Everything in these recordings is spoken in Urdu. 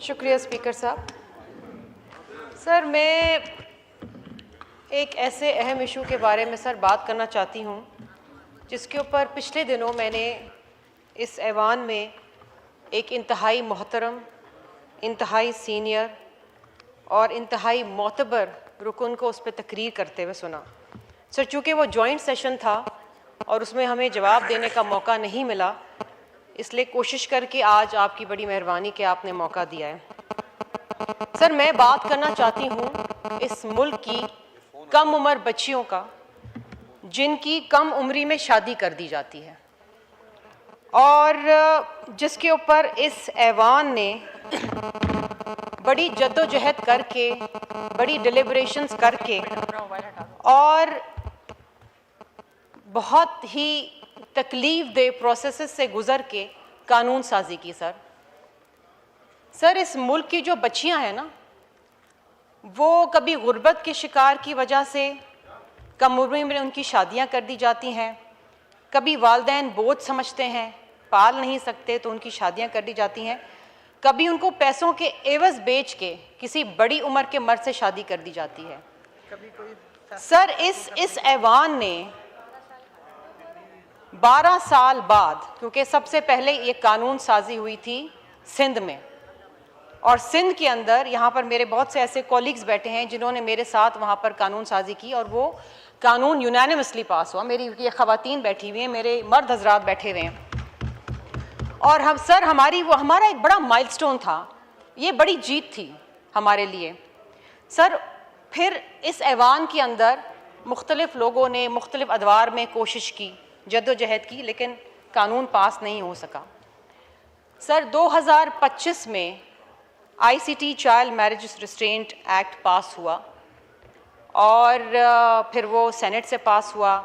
شکریہ اسپیکر صاحب. سر میں ایک ایسے اہم ایشو کے بارے میں سر بات کرنا چاہتی ہوں جس کے اوپر پچھلے دنوں میں نے اس ایوان میں ایک انتہائی محترم، انتہائی سینئر اور انتہائی معتبر رکن کو اس پہ تقریر کرتے ہوئے سنا. سر چونکہ وہ جوائنٹ سیشن تھا اور اس میں ہمیں جواب دینے کا موقع نہیں ملا، اس لیے کوشش کر کے آج آپ کی بڑی مہربانی کہ آپ نے موقع دیا ہے. سر میں بات کرنا چاہتی ہوں اس ملک کی کم عمر بچیوں کا جن کی کم عمری میں شادی کر دی جاتی ہے، اور جس کے اوپر اس ایوان نے بڑی جد و جہد کر کے، بڑی ڈیلیبریشنز کر کے اور بہت ہی تکلیف دہ پروسیسز سے گزر کے قانون سازی کی. سر اس ملک کی جو بچیاں ہیں نا، وہ کبھی غربت کے شکار کی وجہ سے کم عمری میں ان کی شادیاں کر دی جاتی ہیں، کبھی والدین بوجھ سمجھتے ہیں، پال نہیں سکتے تو ان کی شادیاں کر دی جاتی ہیں، کبھی ان کو پیسوں کے عوض بیچ کے کسی بڑی عمر کے مرد سے شادی کر دی جاتی ہے. سر اس ایوان نے 12 سال بعد، کیونکہ سب سے پہلے یہ قانون سازی ہوئی تھی سندھ میں، اور سندھ کے اندر یہاں پر میرے بہت سے ایسے کولیگز بیٹھے ہیں جنہوں نے میرے ساتھ وہاں پر قانون سازی کی، اور وہ قانون یونینیمسلی پاس ہوا. میری یہ خواتین بیٹھی ہوئی ہیں، میرے مرد حضرات بیٹھے ہوئے ہیں، اور ہم سر ہمارا ایک بڑا مائل سٹون تھا، یہ بڑی جیت تھی ہمارے لیے. سر پھر اس ایوان کے اندر مختلف لوگوں نے مختلف ادوار میں کوشش کی، جد و جہد کی، لیکن قانون پاس نہیں ہو سکا. سر 2025 میں I C T child marriage restraint act pass ہوا، اور پھر وہ سینٹ سے پاس ہوا.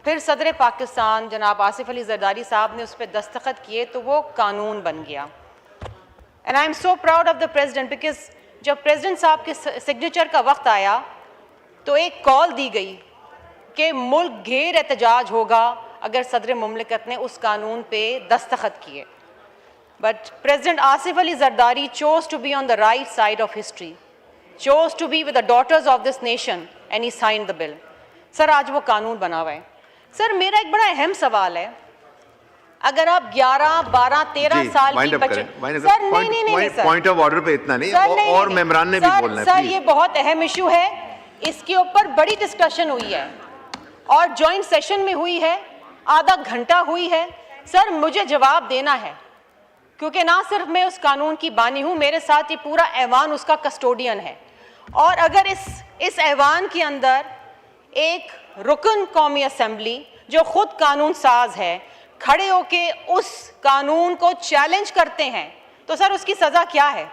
پھر صدر پاکستان جناب آصف علی زرداری صاحب نے اس پہ دستخط کیے تو وہ قانون بن گیا. And I am so proud of the president, because جب پریزیڈنٹ صاحب کے سگنیچر کا وقت آیا تو ایک کال دی گئی کہ ملک گھیر احتجاج ہوگا اگر صدر مملکت نے اس قانون پہ دستخط کیے. But president Asif Ali Zardari chose to be on the right side of history, chose to be with the daughters of this nation, and he signed the bill. سر آج وہ قانون بنا ہوا ہے. سر میرا ایک بڑا اہم سوال ہے، اگر آپ 11 12 13 سال کی بچے، سر نہیں سر پوائنٹ آف آرڈر پہ اتنا نہیں، اور ممبران نے بھی بولنا ہے. سر یہ بہت اہم ایشو ہے، اس کے اوپر بڑی ڈسکشن ہوئی ہے اور جوائنٹ سیشن میں ہوئی ہے، آدھا گھنٹہ ہوئی ہے. سر مجھے جواب دینا ہے، کیونکہ نہ صرف میں اس قانون کی بانی ہوں، میرے ساتھ یہ پورا ایوان اس کا کسٹوڈین ہے. اور اگر اس ایوان کے اندر ایک رکن قومی اسمبلی جو خود قانون ساز ہے کھڑے ہو کے اس قانون کو چیلنج کرتے ہیں تو سر اس کی سزا کیا ہے؟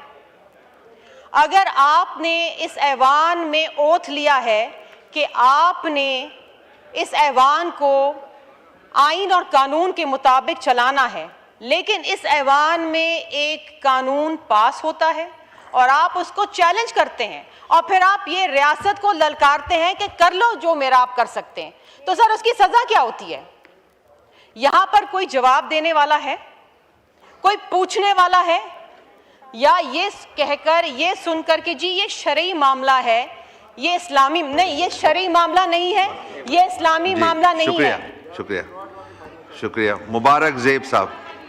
اگر آپ نے اس ایوان میں اوتھ لیا ہے کہ آپ نے اس ایوان کو آئین اور قانون کے مطابق چلانا ہے، لیکن اس ایوان میں ایک قانون پاس ہوتا ہے اور آپ اس کو چیلنج کرتے ہیں، اور پھر آپ یہ ریاست کو للکارتے ہیں کہ کر لو جو میرا آپ کر سکتے ہیں، تو سر اس کی سزا کیا ہوتی ہے؟ یہاں پر کوئی جواب دینے والا ہے؟ کوئی پوچھنے والا ہے؟ یا یہ کہہ کر، یہ سن کر کہ جی یہ شرعی معاملہ ہے، یہ اسلامی نہیں، یہ شرعی معاملہ نہیں ہے، یہ اسلامی معاملہ نہیں ہے. شکریہ. مبارک زیب صاحب.